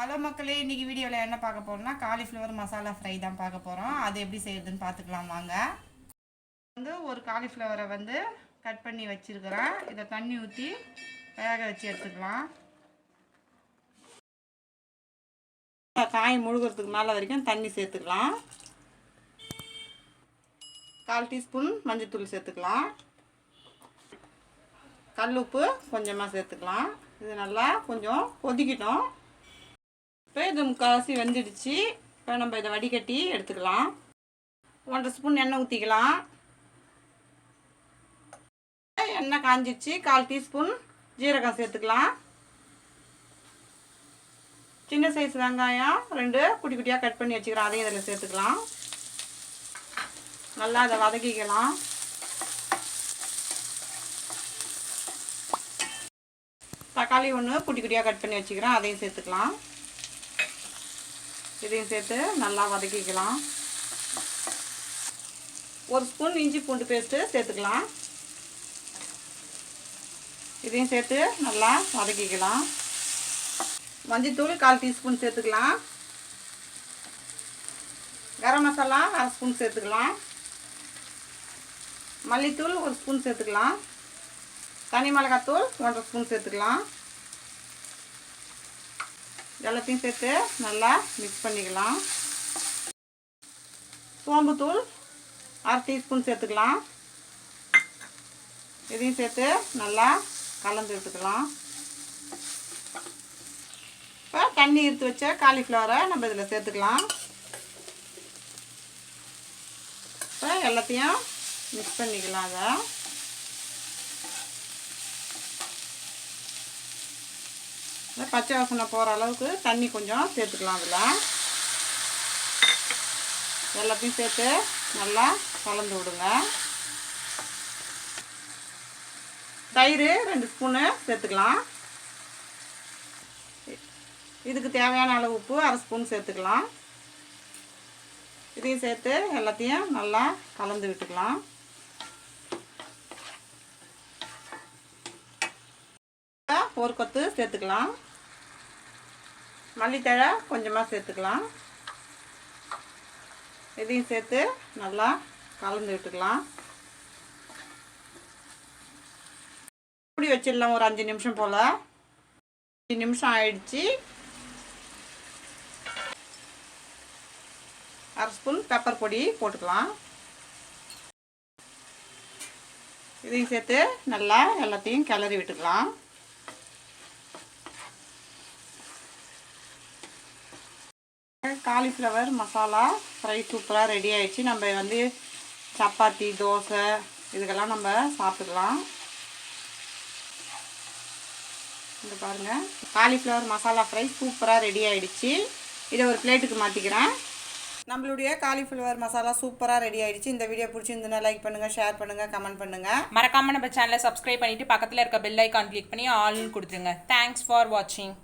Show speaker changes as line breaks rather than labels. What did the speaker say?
Hello மக்களே, இன்றைக்கி வீடியோவில் என்ன பார்க்க போகிறோம்னா காலிஃப்ளவர் மசாலா ஃப்ரை தான் பார்க்க போகிறோம். அது எப்படி செய்யுதுன்னு பார்த்துக்கலாம் வாங்க. ஒரு காலிஃப்ளவரை கட் பண்ணி வச்சுருக்கிறேன். இதை தண்ணி ஊற்றி வேக வச்சு எடுத்துக்கலாம். காய் முழுகிறதுக்கு மேலே வரைக்கும் தண்ணி சேர்த்துக்கலாம். 1/4 டீஸ்பூன் மஞ்சள்தூள் சேர்த்துக்கலாம். கல்லுப்பு கொஞ்சமாக சேர்த்துக்கலாம். இது நல்லா கொஞ்சம் கொதிக்கிட்டோம். இப்போ இது முக்கால்வாசி வெந்துடுச்சு. இப்போ நம்ம இதை வடிகட்டி எடுத்துக்கலாம். 1/2 ஸ்பூன் எண்ணெய் ஊற்றிக்கலாம். எண்ணெய் காஞ்சிடுச்சு. 1/4 டீஸ்பூன் ஜீரகம் சேர்த்துக்கலாம். சின்ன சைஸ் வெங்காயம் 2 குட்டி குட்டியாக கட் பண்ணி வச்சுக்கிறோம். அதையும் இதில் சேர்த்துக்கலாம். நல்லா அதை வதக்கிக்கலாம். தக்காளி 1 குட்டி குட்டியாக கட் பண்ணி வச்சுக்கிறேன். அதையும் சேர்த்துக்கலாம். இதையும் சேர்த்து நல்லா வதக்கிக்கலாம். 1 ஸ்பூன் இஞ்சி பூண்டு பேஸ்ட்டு சேர்த்துக்கலாம். இதையும் சேர்த்து நல்லா வதக்கிக்கலாம். மஞ்சள்தூள் 1/4 டீஸ்பூன் சேர்த்துக்கலாம். கரம் மசாலா 1/2 ஸ்பூன் சேர்த்துக்கலாம். மல்லித்தூள் 1 ஸ்பூன் சேர்த்துக்கலாம். தனி மிளகாத்தூள் 1/2 ஸ்பூன் சேர்த்துக்கலாம். எல்லாத்தையும் சேர்த்து நல்லா மிக்ஸ் பண்ணிக்கலாம். சோம்புத்தூள் 1/2 டீஸ்பூன் சேர்த்துக்கலாம். இதையும் சேர்த்து நல்லா கலந்து விட்டுக்கலாம். இப்போ தண்ணி எடுத்து வச்ச காலிஃப்ளவரை நம்ம இதில் சேர்த்துக்கலாம். இப்போ எல்லாத்தையும் மிக்ஸ் பண்ணிக்கலாம். அதை பச்சை வாசனை போகிற அளவுக்கு தண்ணி கொஞ்சம் சேர்த்துக்கலாம். அதில் எல்லாத்தையும் சேர்த்து நல்லா கலந்து விடுங்க. தயிர் 2 ஸ்பூனு சேர்த்துக்கலாம். இதுக்கு தேவையான அளவு உப்பு 1/2 ஸ்பூன் சேர்த்துக்கலாம். இதையும் சேர்த்து எல்லாத்தையும் நல்லா கலந்து விட்டுக்கலாம். ஒரு கொத்து சேர்த்துக்கலாம். மல்லித்தழை கொஞ்சமாக சேர்த்துக்கலாம். இதையும் சேர்த்து நல்லா கலந்து விட்டுக்கலாம். இப்படி வச்சிடலாம் ஒரு 5 நிமிஷம் போல். 5 நிமிஷம் ஆயிடுச்சு. 1/2 ஸ்பூன் பெப்பர் பொடி போட்டுக்கலாம். இதையும் சேர்த்து நல்லா எல்லாத்தையும் கிளறி விட்டுக்கலாம். காலிஃப்ளவர் மசாலா ஃப்ரை சூப்பராக ரெடி ஆகிடுச்சு. நம்ம சப்பாத்தி, தோசை இதுக்கெல்லாம் நம்ம சாப்பிட்டுக்கலாம். இது பாருங்கள், காலிஃப்ளவர் மசாலா ஃப்ரை சூப்பராக ரெடி ஆகிடுச்சு. இதை ஒரு பிளேட்டுக்கு மாற்றிக்கிறேன். நம்மளுடைய காலிஃப்ளவர் மசாலா சூப்பராக ரெடி ஆகிடுச்சு. இந்த வீடியோ பிடிச்சிருந்ததுன்னா லைக் பண்ணுங்கள், ஷேர் பண்ணுங்கள், கமெண்ட் பண்ணுங்கள்.
மறக்காமல் நம்ம சேனலை சப்ஸ்கிரைப் பண்ணிவிட்டு பக்கத்தில் இருக்க பெல் ஐக்கான் கிளிக் பண்ணி ஆல் கொடுத்துருங்க. தேங்க்ஸ் ஃபார் வாட்சிங்.